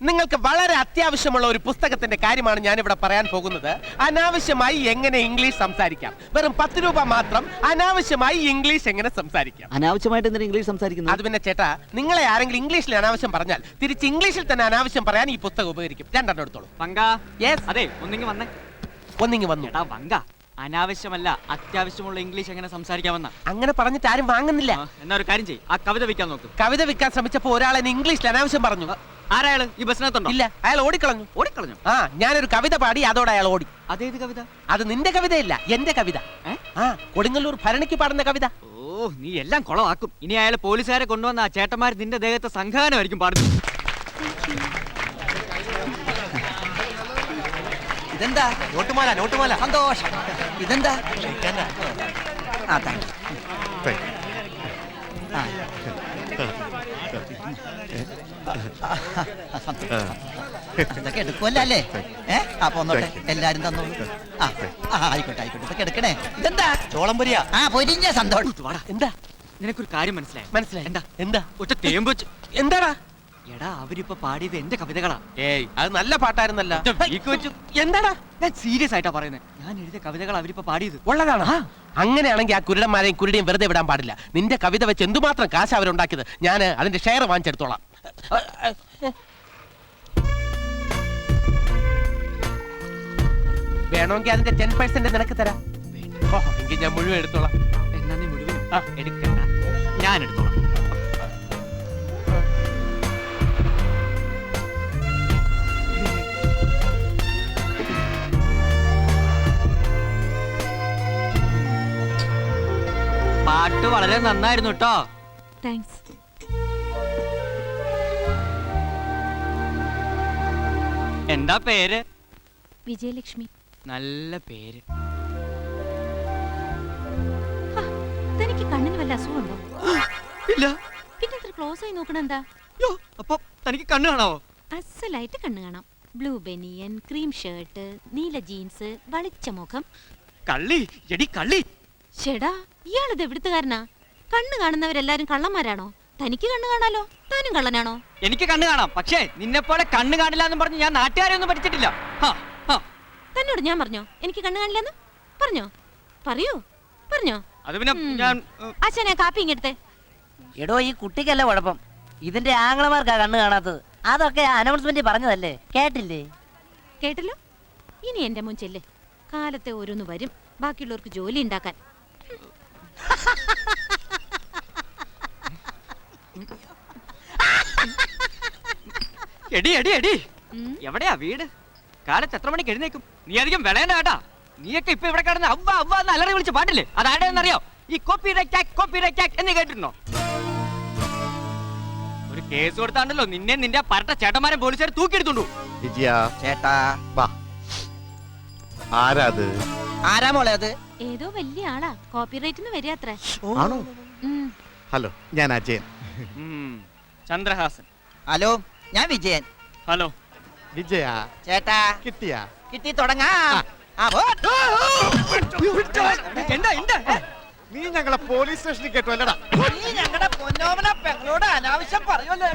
നിങ്ങൾക്ക് വളരെ അത്യാവശ്യമുള്ള ഒരു പുസ്തകത്തിന്റെ കാര്യമാണ് ഞാൻ ഇവിടെ പറയാൻ പോകുന്നത്. അനാവശ്യമായി എങ്ങനെ ഇംഗ്ലീഷ് സംസാരിക്കാം. വെറും 10 രൂപ മാത്രം. അനാവശ്യമായി ഇംഗ്ലീഷ് എങ്ങനെ സംസാരിക്കാം. അനാവശ്യമായിട്ട് എന്തിനാ ഇംഗ്ലീഷ് സംസാരിക്കുന്നത്? അത് പിന്നെ ചേട്ടാ, നിങ്ങളെ ആരെങ്കിലും ഇംഗ്ലീഷിൽ അനാവശ്യം പറഞ്ഞാൽ തിരിച്ച് ഇംഗ്ലീഷിൽ തന്നെ അനാവശ്യം പറയാൻ ഈ പുസ്തകം ഉപകരിക്കും. രണ്ടെണ്ണം എടുത്തോളൂ. അതെ, ഒന്നിങ്ങി വന്നേ. ഒന്നിങ്ങി വന്നു. എടാ വങ്ക, അനാവശ്യമല്ല അത്യാവശ്യമുള്ള ഇംഗ്ലീഷ് എങ്ങനെ സംസാരിക്കാമെന്ന. അങ്ങനെ പറഞ്ഞിട്ട് ആരും വാങ്ങുന്നില്ല. എന്നാ ഒരു കാര്യം ചെയ്യ്, ആ കവിത വിൽക്കാൻ നോക്ക്. കവിത വിൽക്കാൻ ശ്രമിച്ചപ്പോ ഒരാൾ എന്നെ ഇംഗ്ലീഷിൽ അനാവശ്യം പറഞ്ഞു. ആരായാള് ഈ ബസ്സിനകത്തുണ്ടോ? ഇല്ല, അയാൾ ഓടിക്കളഞ്ഞു. ഓടിക്കളഞ്ഞു? ആ, ഞാനൊരു കവിത പാടി, അതോടെ അയാൾ ഓടി. അതേത് കവിത? അത് നിന്റെ കവിതയല്ല, എന്റെ കവിത. ആ, കൊടുങ്ങല്ലൂർ ഭരണിക്ക് പാടുന്ന കവിത. ഓ, നീ എല്ലാം കുളമാക്കും. ഇനി അയാൾ പോലീസുകാരെ കൊണ്ടുവന്ന ആ ചേട്ടന്മാർ നിന്റെ ദേഹത്തെ സംഘാനമായിരിക്കും പാടുന്നത്. ഇതെന്താ? നോട്ടുമാല, നോട്ടുമാല. സന്തോഷം. ഇതെന്താ? ഇതൊക്കെ എടുക്കുമല്ലേ? അപ്പൊ ഒന്നോട്ടെ, എല്ലാരും തന്നോളൂ. ആയിക്കോട്ടെ ആയിക്കോട്ടെ, ഇതൊക്കെ എടുക്കണേ. ഇതെന്താ? ചോളം പൊരിയാ. പൊരിഞ്ഞ സന്തോഷം. എന്താ? നിനക്കൊരു കാര്യം മനസ്സിലായി? മനസ്സിലായി. എന്താ? എന്താ? ഒറ്റ തേമ്പ് വെച്ച്. എന്താടാ? എടാ, അവരിപ്പോ പാടിയത് എന്റെ കവിതകളാ. ഏയ്, അത് നല്ല പാട്ടായിരുന്നല്ല. എന്താടാ? ഞാൻ സീരിയസ് ആയിട്ടാ പറയുന്നത്. ഞാൻ എഴുതിയ കവിതകൾ അവരിപ്പോ പാടിയത് ഉള്ളതാണ്. അങ്ങനെയാണെങ്കിൽ ആ കുരുടന്മാരെയും കുരുടിയും വെറുതെ വിടാൻ പാടില്ല. നിന്റെ കവിത വെച്ച് എന്തുമാത്രം കാശ് അവരുണ്ടാക്കിയത്. ഞാൻ അതിന്റെ ഷെയർ വാങ്ങിച്ചെടുത്തോളാം. വേണമെങ്കിൽ അതിന്റെ 10% നിനക്ക് തരാം. എങ്കിൽ ഞാൻ മുഴുവൻ എടുത്തോളാം. എന്നാ നീ മുഴുവൻ എടുക്കണ്ട, ഞാൻ എടുത്തോളാം. പാട്ട് വളരെ നന്നായിരുന്നു കേട്ടോ. താങ്ക്സ്. എന്താ പേര്? വിജയലക്ഷ്മി. നല്ല പേര്. തനിക്ക് കണ്ണിന് വല്ല അസുഖമുണ്ടോ? ഇല്ല. പിന്നെ ഇത്ര ക്ലോസ് ആയി നോക്കണെന്താ? അപ്പൊ തനിക്ക് കണ്ണ് കാണാവോ? അസലായിട്ട് കണ്ണ് കാണാം. ബ്ലൂ ബനിയൻ, ക്രീം ഷർട്ട്, നീല ജീൻസ്, വളിച്ച മുഖം. കള്ളി, എടി കള്ളി. ചേടാ, ഇയാളിത് എവിടുത്തുകാരനാ? കണ്ണ് കാണുന്നവരെല്ലാരും കള്ളന്മാരാണോ? തനിക്ക് കണ്ണ് കാണാലോ, താനും കള്ളനാണോ? എനിക്ക് കണ്ണ് കാണാം, പക്ഷേ നിന്നെ പോലെ കണ്ണ് കാണില്ല എന്ന് പറഞ്ഞ് ഞാൻ നാട്ടുകാരെ ഒന്നും പഠിച്ചിട്ടില്ല. തന്നോട് ഞാൻ പറഞ്ഞോ എനിക്ക് കണ്ണ് കാണില്ലെന്ന്? പറഞ്ഞോ? പറയൂ, പറഞ്ഞോ? അത് പിന്നെ ഞാൻ അച്ഛനെ കാപ്പി ഇങ്ങെടുത്തേ. എടോ, ഈ കുട്ടിക്കല്ല കുഴപ്പം, ഇതിന്റെ ആംഗ്ലമാർക്കാ കണ്ണ് കാണാത്തത്. അതൊക്കെ അനൗൺസ്മെന്റ് പറഞ്ഞതല്ലേ, കേട്ടില്ലേ? കേട്ടല്ലോ. ഇനി എന്റെ മുൻ ചെല്ലേ. കാലത്തെ ഓരോന്ന് വരും, ബാക്കിയുള്ളവർക്ക് ജോലി ഉണ്ടാക്കാൻ. എടി എടി എടി, എവിടെയാ വീട്? കാലത്ത് എത്ര മണിക്ക് എഴുന്നേക്കും? നീ അധികം വിളയണ്ട കേട്ടാ. നീയൊക്കെ ഇപ്പൊ ഇവിടെ കിടന്ന് അവ്വ അവ്വ എന്ന് അലറി വിളിച്ച് പാട്ടില്ലേ, അത് ആരുടെയെന്നറിയോ? ഈ കോപ്പി റൈറ്റ് എന്ന് കേട്ടിരുന്നോ? ഒരു കേസ് കൊടുത്താണ്ടല്ലോ നിന്നെ നിന്റെ പരട്ട ചേട്ടന്മാരെ പോലീസുകാർ തൂക്കിയെടുത്തുണ്ടു. ചേട്ടാ, ആരാത്? ആരാ മോളെ അത്? ഏതോ വലിയ ആളാ, കോപ്പിറൈറ്റിന് വരികത്രേ. ആണോ? ഹലോ, ഞാൻ അജയൻ. ചന്ദ്രഹാസൻ. ഹലോ, ഞാൻ വിജയൻ. ഹലോ വിജയ. ചേട്ടാ, കിട്ടിയാ? കിട്ടി, തുടങ്ങാം. നീ ഞങ്ങളെ പോലീസ് സ്റ്റേഷനിൽ കേട്ടോ അല്ലടാ? നീ ഞങ്ങളുടെ പൊന്നോമന പെങ്ങളോട് അനാവശ്യം പറയുമല്ലോ.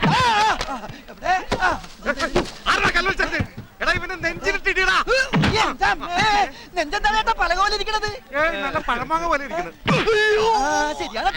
നെഞ്ചെന്താ പലകോലിരിക്കണത്? നല്ല പഴമാങ്ങ പോലെ ഇരിക്കുന്നത്. ശരിയാണ്.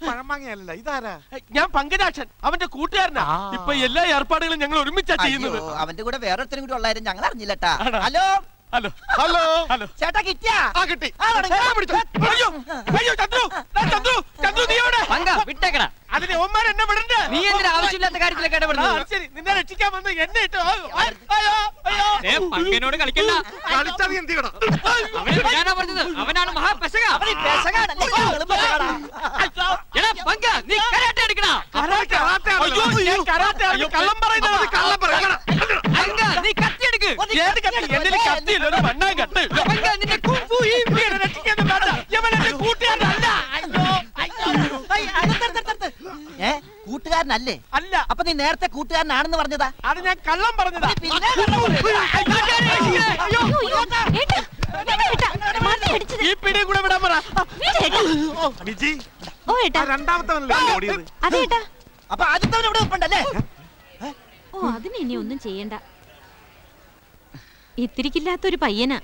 പഴമാങ്ങയല്ല, ഇതാരാ? ഞാൻ പങ്കജാക്ഷൻ, അവന്റെ കൂട്ടുകാരനാ. ഇപ്പൊ എല്ലാ ഏർപ്പാടുകളും ഞങ്ങൾ ഒരുമിച്ചാ ചെയ്യുന്നത്. അവന്റെ കൂടെ വേറൊരുത്തരും കൂടി ഉള്ളായിരുന്നു, ഞങ്ങൾ അറിഞ്ഞില്ലട്ടാ. Hello hello hello hello. ചേട്ടാ, കിട്ടിയാ? കിട്ടി. വിട്ടേക്കടാ. അതിന് ഓന്മാർ എന്നെ വിടണ്ട. നീ എന്തിനാ ആവശ്യമില്ലാത്ത കാര്യത്തിലൊക്കെ ഇടപെടുന്നത്? ശരി, നിന്നെ രക്ഷിക്കാൻ വന്ന് എന്നെ ഇട്ടു. പങ്കനോട് കളിക്കണ്ട. കളിച്ചാ നീ എന്ത് ചെയ്യണം? അവനെ വിടാനാ പറഞ്ഞത്. അവനാണ് മഹാപെശക. എടാ പങ്ക, നീ കരാട്ടെ അടിക്കണ. കള്ളം പറയുന്നത്. കള്ളം പറയണം. പങ്ക, നീ കത്തി എടുക്ക്. ഏത് കത്തി? എന്റെ കത്തിയില്ല, ഒരു മണ്ണാൻ കത്ത്. പങ്ക, നിന്റെ കുംഫു ഈ രക്ഷിക്കാനും വേണ്ട. ഇവൻ എന്റെ കൂട്ടുകാരനല്ല. കൂട്ടുകാരനല്ലേ? അല്ല, അപ്പൊ നീ നേരത്തെ കൂട്ടുകാരനാണെന്ന് പറഞ്ഞതാ. അത് ഞാൻ കള്ളം പറഞ്ഞതാ. പിന്നെ കള്ളം പറയുന്നത്. അയ്യോ, അയ്യോ, ഏട്ടാ, ഏട്ടാ, മതി അടിച്ചത്. ഈ പിടി കൂടെ വിടാൻ പറ. വീട് ഏട്ടാ. വിജി ഓ ഏട്ടാ, രണ്ടാമത്തെ ഓടിയത്. അതെ ഏട്ടാ. അപ്പൊ ആദ്യത്തെ ഇവിടെ ഉണ്ടല്ലേ? ഓ, അതിന് ഇനി ഒന്നും ചെയ്യണ്ട. ഇത്തിരിക്കില്ലാത്തൊരു പയ്യനാ.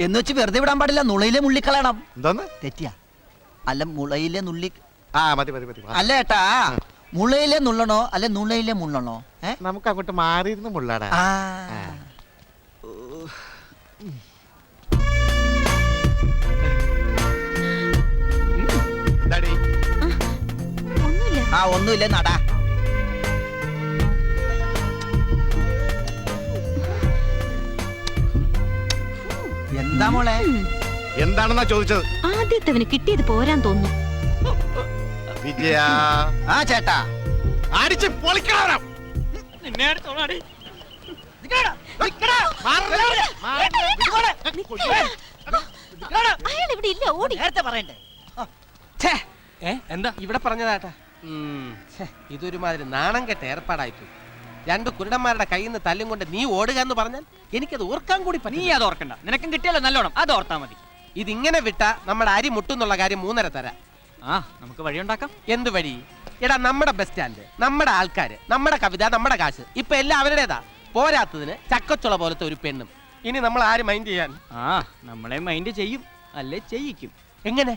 എന്ന് വെച്ച് വെറുതെ വിടാൻ പാടില്ല. നുളയിലെ മുള്ളിക്കളയണം. എന്താന്ന്? തെറ്റിയാ? അല്ല, മുളയിലെ നുള്ളി. മതി മതി മതി. അല്ല ഏട്ടാ, മുളയിലെ നുള്ളണോ അല്ലെ നുളയിലെ മുള്ളണോ? നമുക്ക് അങ്ങോട്ട് മാറിയിരുന്ന് മുള്ളാടാ. ഒന്നുമില്ല. ഒന്നുമില്ല നടാ. എന്താ മോളെ? എന്താണെന്നാ ചോദിച്ചത്? ആദ്യത്തവന് കിട്ടിയത് പോരാൻ തോന്നുന്നു. വിജയ ചേട്ടാ, അടിച്ച് പൊളിക്കണം. നിന്നെ അടുത്തോളാടി. അയാൾ ഇവിടെ ഇല്ല, ഓടി. നേരത്തെ പറയണ്ടേ? എന്താ ഇവിടെ പറഞ്ഞതാട്ടാ? ഇതൊരുമാതിരി നാണം കെട്ട ഏർപ്പാടായിപ്പോയി. രണ്ട് കുരുടന്മാരുടെ കയ്യിൽ നിന്ന് തല്ലും കൊണ്ട് നീ ഓടുക എന്ന് പറഞ്ഞാൽ എനിക്കത് ഓർക്കാൻ കൂടി നീ പറ്റില്ല. അത് ഓർക്കണ്ട, നിനക്കും കിട്ടിയല്ലോ നല്ലോണം, അത് ഓർത്താ മതി. ഇതിങ്ങനെ വിട്ടാ നമ്മുടെ അരി മുട്ടുന്നുള്ള കാര്യം 3.5 തരാം. നമുക്ക് വഴിയുണ്ടാക്കാം. എന്ത് വഴി? എടാ, നമ്മുടെ ബസ് സ്റ്റാൻഡ്, നമ്മുടെ ആൾക്കാര്, നമ്മുടെ കവിത, നമ്മുടെ കാശ്, ഇപ്പൊ എല്ലാം അവരുടേതാ. പോരാത്തതിന് ചക്കച്ചുള പോലത്തെ ഒരു പെണ്ണും. ഇനി നമ്മൾ ആര് മൈൻഡ് ചെയ്യാൻ? നമ്മളെ മൈൻഡ് ചെയ്യും, അല്ലേ ചെയ്യിക്കും. എങ്ങനെ?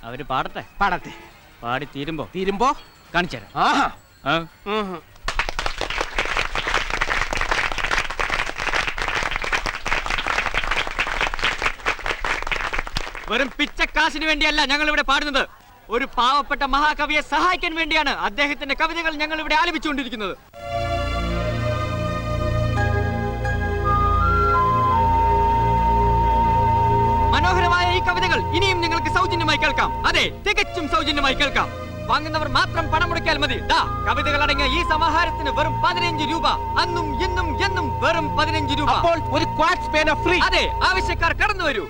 അവര് പാടട്ടെ. പാടത്തെ. പാടി തീരുമ്പോ കാണിച്ചുതരാം. ആഹാ. വെറും പിച്ചക്കാശിന് വേണ്ടിയല്ല ഞങ്ങൾ ഇവിടെ പാടുന്നത്. ഒരു പാവപ്പെട്ട മഹാകവിയെ സഹായിക്കാൻ വേണ്ടിയാണ് അദ്ദേഹത്തിന്റെ കവിതകൾ ഞങ്ങൾ ഇവിടെ ആലപിച്ചുകൊണ്ടിരിക്കുന്നത്. മനോഹരമായ ഈ കവിതകൾ ഇനിയും നിങ്ങൾക്ക് സൗജന്യമായി കേൾക്കാം. അതെ, തികച്ചും സൗജന്യമായി കേൾക്കാം. വാങ്ങുന്നവർ മാത്രം പണം മുടക്കിയാൽ മതി. കവിതകൾ അടങ്ങിയ ഈ സമാഹാരത്തിന് വെറും 15 രൂപ. അന്നും ഇന്നും എന്നും വെറും 15 രൂപ. അപ്പോൾ ഒരു ക്വാർട്സ് പേന ഫ്രീ. അതെ, ആവശ്യക്കാർ കടന്നു വരൂ.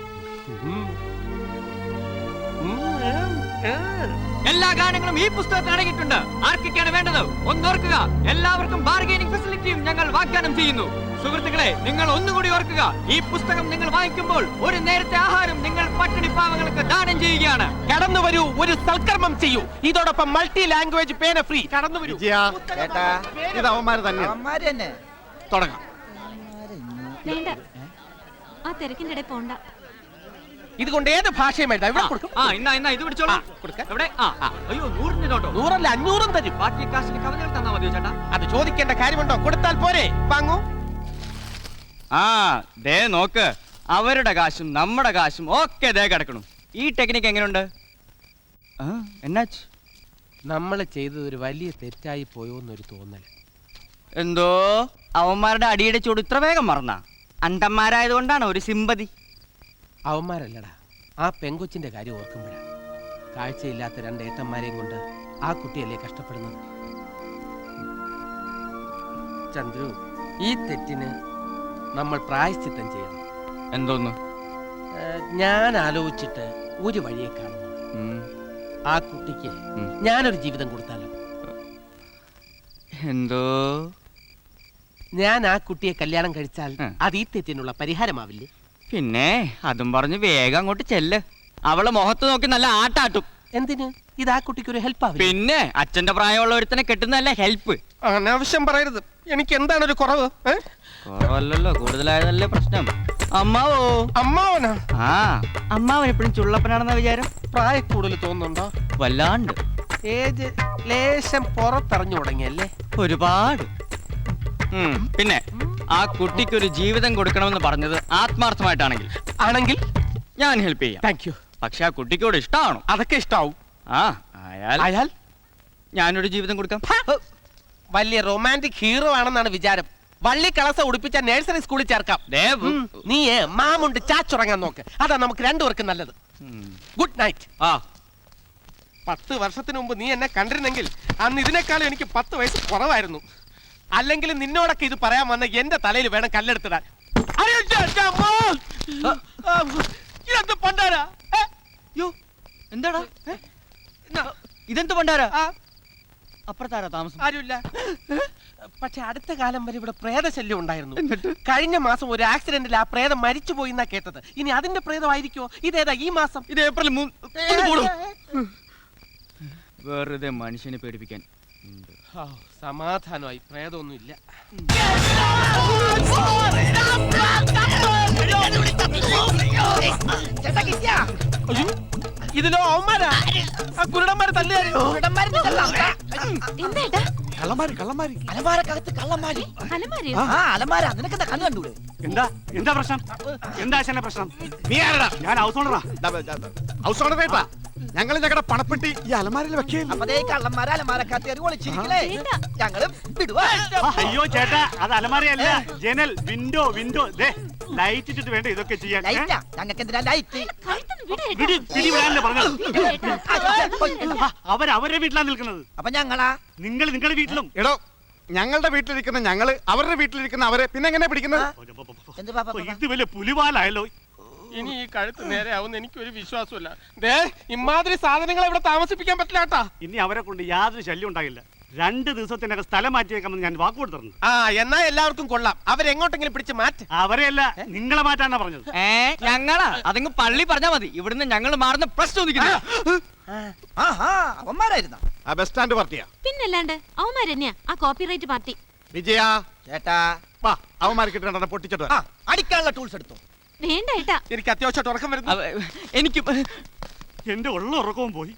എല്ലാ ഗാനങ്ങളും ഈ പുസ്തകത്തിൽ അടങ്ങിയിട്ടുണ്ട്. ആർക്കൊക്കെയാണ് വേണ്ടത് ഒന്നോർക്കുക. എല്ലാവർക്കും ബാർഗൈനിങ് ഫെസിലിറ്റിയും ഞങ്ങൾ വാഗ്ദാനം ചെയ്യുന്നു. സുഹൃത്തുക്കളെ, നിങ്ങൾ ഒന്നുകൂടി ഓർക്കുക, ഈ പുസ്തകം നിങ്ങൾ വാങ്ങിക്കുമ്പോൾ ഒരു നേരത്തെ ആഹാരം നിങ്ങൾ പട്ടിണി പാവങ്ങൾക്ക് ദാനം ചെയ്യുകയാണ്. കടന്നു വരൂ, ഒരു സൽക്കർമ്മം ചെയ്യൂ. ഇതോടൊപ്പം മൾട്ടി ലാംഗ്വേജ് പേന ഫ്രീ. കടന്നു വരൂ. ചേട്ടാ, ഇത് അവന്മാര് തന്നെയാണ്. തുടങ്ങാം. വേണ്ട, ആ തിരക്കിന്റെ ഇടയിൽ പോണ്ട. ഇതുകൊണ്ട് ഏത് ഭാഷയും എഴുതാം. ഇവിടെ കൊടുക്കും. ഇന്നാ ഇത് പിടിച്ചോളൂ. എവിടെ? അയ്യോ, 100 നോട്ടോ? 100 അല്ല 500 തരും. ബാക്കി കാശിന് കവിതകൾ തന്നാ മതിയോ ചേട്ടാ? അത് ചോദിക്കേണ്ട കാര്യമുണ്ടോ? കൊടുത്താൽ പോരെ. വാങ്ങൂ. ദേ നോക്ക്, അവരുടെ കാശും നമ്മുടെ കാശും ഒക്കെ ദേ കിടക്കണം. ഈ ടെക്നിക്ക് എങ്ങനെയുണ്ട്? എന്നാച്ച്? നമ്മൾ ചെയ്തത് ഒരു വലിയ തെറ്റായി പോയോന്നൊരു തോന്നൽ. എന്തോ അവന്മാരുടെ അടിയുടെ ചൂട് ഇത്ര വേഗം മറന്നാ? അണ്ടന്മാരായതുകൊണ്ടാണ് ഒരു സിമ്പതി. അവന്മാരല്ലടാ, ആ പെങ്കൊച്ചിന്റെ കാര്യം ഓർക്കുമ്പോഴാണ്. കാഴ്ചയില്ലാത്ത 2 ഏട്ടന്മാരെയും കൊണ്ട് ആ കുട്ടിയല്ലേ കഷ്ടപ്പെടുന്നത്. ചന്ദ്രു, ഈ തെറ്റിന് നമ്മൾ പ്രായശ്ചിത്തം ചെയ്യണം. എന്തോന്നു? ഞാൻ ആലോചിച്ചിട്ട് ഒരു വഴിയെ കാണുന്നു. ആ കുട്ടിക്ക് ഞാനൊരു ജീവിതം കൊടുത്താലോ? എന്തോ? ഞാൻ ആ കുട്ടിയെ കല്യാണം കഴിച്ചാൽ അത് ഈ തെറ്റിനുള്ള പരിഹാരമാവില്ലേ? പിന്നെ അതും പറഞ്ഞ് വേഗം അങ്ങോട്ട് ചെല്ല്. അവള് മുഖത്ത് നോക്കി നല്ല ആട്ടാട്ടും. എന്തിന്? ഇത് ആ കുട്ടിക്ക് ഒരു ഹെൽപ്പ് ആവില്ല? പിന്നെ അച്ഛന്റെ പ്രായമുള്ള ഒരുത്തനെ കെട്ടുന്നതല്ല ഹെൽപ്പ്. അനാവശ്യം പറയരുത്. എനിക്ക് എന്താണ് ഒരു കുറവ്? കുറവല്ലല്ലോ, കൂടുതലായതല്ലേ പ്രശ്നം. അമ്മാവോ? അമ്മാവനാ? അമ്മാവൻ എപ്പോഴും ചുള്ളപ്പനാണെന്ന വിചാരം? പ്രായം കൂടുതൽ തോന്നുന്നുണ്ടോ? വല്ലാണ്ട്. ഏജ് ലേശം പുറത്തറിഞ്ഞു തുടങ്ങിയല്ലേ? ഒരുപാട്. പിന്നെ ആ കുട്ടിക്ക് ഒരു ജീവിതം കൊടുക്കണമെന്ന് പറഞ്ഞത് ആത്മാർത്ഥമായിട്ടാണെങ്കിൽ ഞാൻ ഹെൽപ്പ് ചെയ്യാം. Thank you. പക്ഷെ ആ കുട്ടിക്കോട് ഇഷ്ടമാണോ? അതൊക്കെ ഇഷ്ടാവും. അയാൾ ഞാനൊരു ജീവിതം കൊടുക്കാം. വലിയ റൊമാൻറ്റിക് ഹീറോ ആണെന്നാണ് വിചാരം. വള്ളി കളസ ഉടുപ്പിച്ച നഴ്സറി സ്കൂളിൽ ചേർക്കാം. നീ മാമുണ്ട് ചാച്ചുറങ്ങാൻ നോക്ക്. അതാ നമുക്ക് 2 പേർക്കും നല്ലത്. Good night. 10 വർഷത്തിന് മുമ്പ് നീ എന്നെ കണ്ടിരുന്നെങ്കിൽ അന്ന് ഇതിനേക്കാളും എനിക്ക് 10 വയസ്സ് കുറവായിരുന്നു. അല്ലെങ്കിൽ നിന്നോടൊക്കെ ഇത് പറയാൻ വന്ന എന്റെ തലയിൽ വേണം കല്ലെടുത്തിടാൻ. എന്താടാ ഇതെന്ത് പണ്ടാരാ? അപ്പുറത്താരാ താമസം? ആരുമില്ല. പക്ഷെ അടുത്ത കാലം വരെ ഇവിടെ പ്രേതശല്യം ഉണ്ടായിരുന്നു. കഴിഞ്ഞ മാസം ഒരു ആക്സിഡന്റിൽ ആ പ്രേതം മരിച്ചു പോയി എന്നാ കേട്ടത്. ഇനി അതിന്റെ പ്രേതമായിരിക്കോ? ഇതേതാ ഈ മാസം? ഇത് ഏപ്രിൽ വെറുതെ മനുഷ്യനെ പേടിപ്പിക്കാൻ. സമാധാനമായി, പ്രേതമൊന്നുമില്ല. അയ്യോ, ഇതിലോ അവന്മാരാ, ആ കുരുടന്മാരെ തല്ലുകാരോ? എന്താ കള്ളന്മാര് അലമാരക്കകത്ത് കള്ളന്മാര്. അലമാരയോ? ആ അലമാര, നിനക്കെന്താ കണ്ണു കണ്ടൂടെ? എന്താ പ്രശ്നം? എന്താ ആശാന്റെ പ്രശ്നം? നീ ആരടാ? ഞാൻ ഹൗസ് ഓണറാ. ഹൗസ് ഓണർ കേട്ടാ, ഞങ്ങൾ ഞങ്ങളുടെ പണപ്പെട്ടി ഈ അലമാരയിൽ വെക്കുകയല്ല. അപ്പൊ ദേ കള്ളന്മാര് അലമാരക്കകത്ത് ഒളിച്ചിരിക്കലേ. ഞങ്ങളും വിടുവാ. അയ്യോ ചേട്ടാ, അത് അലമാരയല്ല, ജനൽ, വിൻഡോ. ദേ ലൈറ്റ് ഇട്ടിട്ട് വേണ്ട ഇതൊക്കെ ചെയ്യാൻ. ലൈറ്റാ, ഞങ്ങൾക്ക് എന്തിനാ ലൈറ്റ്? കഴുത്തുന്ന് വിട് ഏട്ടാ. പിടിവിടാനല്ലേ പറഞ്ഞത്? ഏട്ടാ. അവരുടെ വീട്ടിലാണ് നിൽക്കുന്നത്. അപ്പൊ ഞങ്ങളാ? നിങ്ങൾ നിങ്ങളുടെ വീട്ടിലും. എടോ, ഞങ്ങളുടെ വീട്ടിലിരിക്കുന്ന ഞങ്ങള് അവരുടെ വീട്ടിലിരിക്കുന്ന അവരെ പിന്നെ എങ്ങനെ പിടിക്കുന്നത്? എന്ത് പാപ്പ? ഇത് വലിയ പുലിവാലായല്ലോ. ഇനി ഈ കഴുത്ത് നേരെ ആവുന്ന എനിക്കൊരു വിശ്വാസമില്ല. ദേ, ഇമാതിരി സാധനങ്ങൾ ഇവിടെ താമസിപ്പിക്കാൻ പറ്റില്ല കേട്ടാ. ഇനി അവരെ കൊണ്ട് യാതൊരു ശല്യം ഉണ്ടാകില്ല. 2 ദിവസത്തിനകം സ്ഥലം മാറ്റിയേക്കാമെന്ന് ഞാൻ വാക്ക് കൊടുത്തിരുന്നു. ആ, എന്നാ എല്ലാവർക്കും കൊള്ളാം. അവരെങ്ങോട്ടെങ്കിലും പിടിച്ച് മാറ്റ്. അവരെയല്ല, നിങ്ങളെ മാറ്റാന്നാ പറഞ്ഞത്. ഞങ്ങളാ? അതങ്ങ് പള്ളി പറഞ്ഞാ മതി. ഇവിടുന്ന് ഞങ്ങൾ മാറുന്ന പ്രശ്നം. ആഹാ, അവന്മാരായിരുന്ന. ആ ബസ് സ്റ്റാൻഡ് പാർട്ടിയാ. പിന്നല്ലാണ്ട് അവന്മാരെന്നെയാ ആ കോപ്പിറൈറ്റ് പാർട്ടി. വിജയ, ചേട്ടാ, വാ അവന്മാർക്ക് കിട്ടേണ്ട പൊട്ടിച്ചിട്ട് ആ അടിക്കാനുള്ള ടൂൾസ് എടുത്തു. വേണ്ട ഏട്ടാ. എനിക്ക് അത്യാവശ്യമായിട്ട് ഉറക്കം വരുന്നു. എനിക്ക് എന്റെ ഉള്ള ഉറക്കവും പോയി.